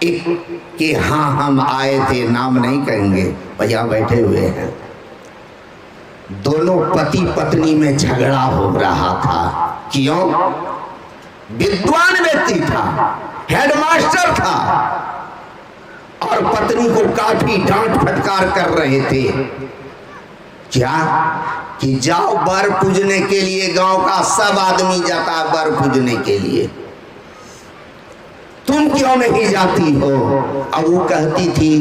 एक कि हाँ हम आए थे, नाम नहीं कहेंगे, भैया बैठे हुए हैं। दोनों पति पत्नी में झगड़ा हो रहा था। क्यों? विद्वान व्यक्ति था, हेडमास्टर था, और पत्नी को काफी डांट फटकार कर रहे थे। क्या कि जाओ बर पूजने के लिए, गांव का सब आदमी जाता बर पूजने के लिए, तुम क्यों नहीं जाती हो? अब वो कहती थी,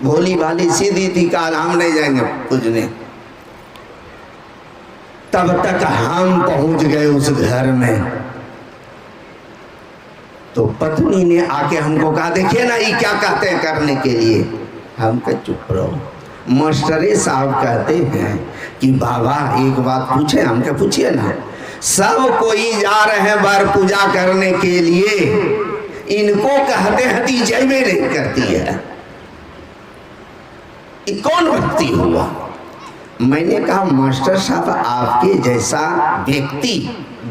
भोली भाली सीधी थी, कहा हम नहीं जाएंगे पूजने। तब तक हम पहुंच गए उस घर में, तो पत्नी ने आके हमको कहा, देखिए ना ये क्या कहते हैं करने के लिए। हम कहे चुप रहो, मास्टरे साहब कहते हैं कि बाबा एक बात पूछे। हम कहे पूछिए ना। सब कोई जा रहे हैं बर पूजा करने के लिए, इनको कहते हैं ती जयबे नहीं करती है, ये कौन भक्ति हुआ? मैंने कहा मास्टर साहब आपके जैसा व्यक्ति,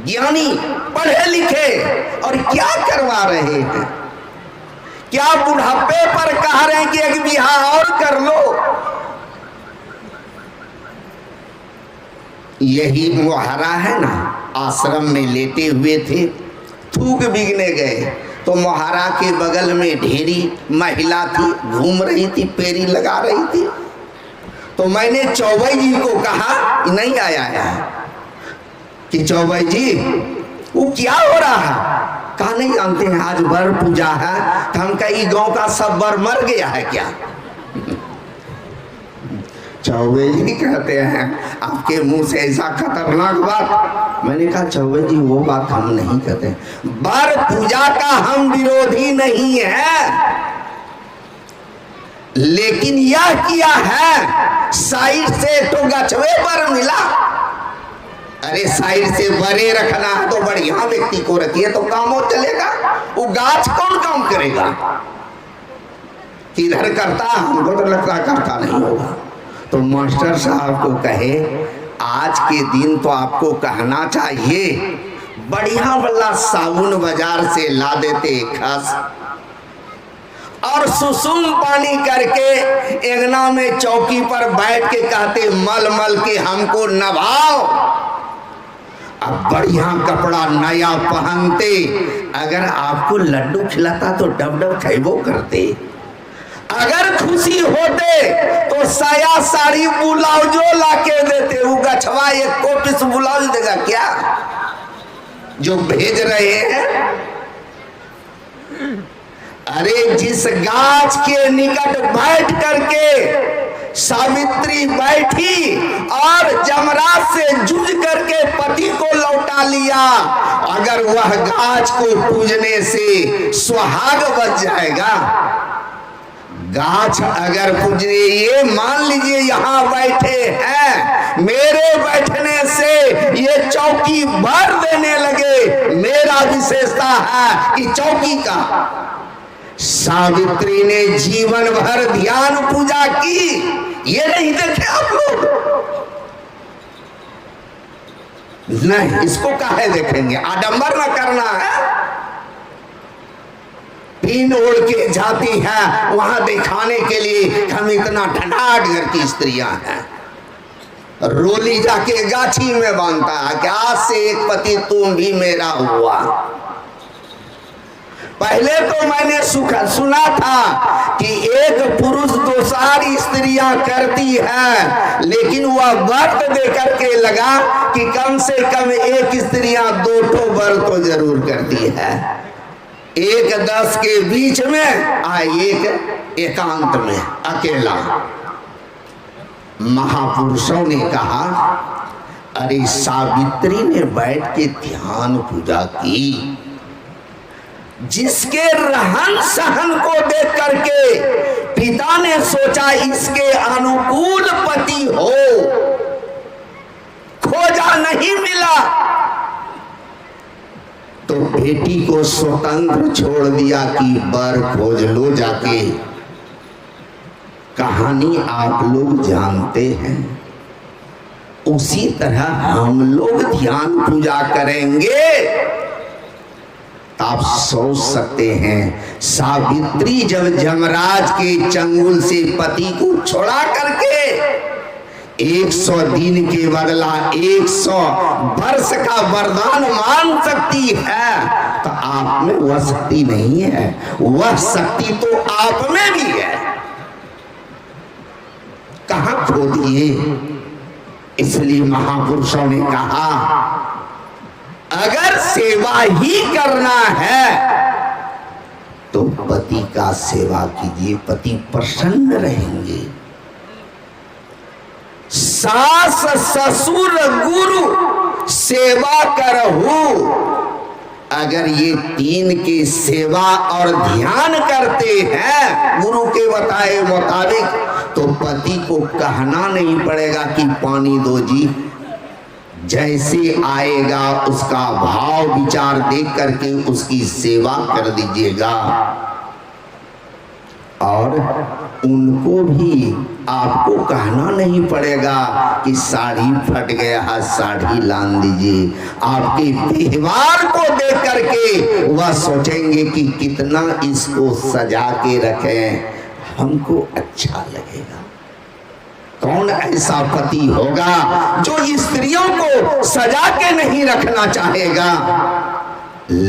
ज्ञानी, पढ़े लिखे, और क्या करवा रहे हैं? क्या बुढ़ापे पर कह रहे हैं कि एक बियाह और कर लो? यही मुहारा है ना, आश्रम में लेटे हुए थे, थूक बिगने गए, तो मुहारा के बगल में ढेरी महिला थी, घूम रही थी, पेरी लगा रही थी। तो मैंने चौबई जी को कहा, नहीं आया है, कि चौबई जी वो क्या हो रहा है? कहा नहीं जानते हैं, आज बर पूजा है। तो हम कहीं गांव का सब बर मर गया है क्या? चौबे जी कहते हैं आपके मुंह से ऐसा खतरनाक बात। मैंने कहा चौबे जी वो बात हम नहीं कहते, बर पूजा का हम विरोधी नहीं है, लेकिन यह किया है साइड से तो गछवे पर मिला। अरे साइड से बरे रखना है तो बढ़िया व्यक्ति को रखिए तो काम हो चलेगा। वो गाछ कौन काम करेगा? किधर करता, हमको तो लगता करता नहीं होगा। तो मास्टर साहब को कहे आज के दिन तो आपको कहना चाहिए, बढ़िया वाला साबुन बाजार से ला देते खस, और सुसुम पानी करके एगना में चौकी पर बैठ के कहते मल मल के हमको नभाओ। अब बढ़िया कपड़ा नया पहनते, अगर आपको लड्डू खिलाता तो डब डब खैबो करते, अगर खुशी होते तो साया साड़ी ब्लाउजो ला के देते। वो गछवा एक को पीस ब्लाउज देगा क्या जो भेज रहे हैं? अरे जिस गाछ के निकट बैठ करके सावित्री बैठी और जमराज से जूझ करके पति को लौटा लिया, अगर वह गाछ को पूजने से सुहाग बच जाएगा। गाछ अगर पूजने, ये मान लीजिए यहाँ बैठे हैं, मेरे बैठने से ये चौकी भर देने लगे, मेरा विशेषता है कि चौकी का। सावित्री ने जीवन भर ध्यान पूजा की, ये नहीं देखे आप लोग? नहीं, इसको काहे देखेंगे? आडंबर न करना है। पिन ओढ़ के जाती है वहां दिखाने के लिए हम इतना ढनाट घर की स्त्रियां हैं। रोली जाके गाछी में बांधता है कि आज से एक पति तुम भी मेरा हुआ। पहले तो मैंने सुना था कि एक पुरुष दो चार स्त्रियां करती है, लेकिन वह व्रत दे करके लगा कि कम से कम एक स्त्रियां दो ठो व्रत तो जरूर करती है, एक 10 के बीच में एक एकांत में अकेला। महापुरुषों ने कहा अरे सावित्री ने बैठ के ध्यान पूजा की, जिसके रहन सहन को देख करके पिता ने सोचा इसके अनुकूल पति हो, खोजा नहीं मिला तो बेटी को स्वतंत्र छोड़ दिया कि बर खोज लो जाके। कहानी आप लोग जानते हैं। उसी तरह हम लोग ध्यान पूजा करेंगे तो आप सोच सकते हैं सावित्री जब यमराज के चंगुल से पति को छुड़ा करके 100 दिन के बदला 100 वर्ष का वरदान मांग सकती है, तो आप में वह शक्ति नहीं है। वह शक्ति तो आप में भी है, कहां खो दिए? इसलिए महापुरुषों ने कहा अगर सेवा ही करना है तो पति का सेवा कीजिए, पति प्रसन्न रहेंगे। सास ससुर गुरु सेवा करहु, अगर ये 3 की सेवा और ध्यान करते हैं गुरु के बताए मुताबिक, तो पति को कहना नहीं पड़ेगा कि पानी दो जी। जैसे आएगा उसका भाव विचार देख करके उसकी सेवा कर दीजिएगा। और उनको भी आपको कहना नहीं पड़ेगा कि साड़ी फट गया है, साड़ी लान दीजिए। आपके व्यवहार को देख करके वह सोचेंगे कि कितना इसको सजा के रखें, हमको अच्छा लगेगा। कौन ऐसा पति होगा जो स्त्रियों को सजा के नहीं रखना चाहेगा?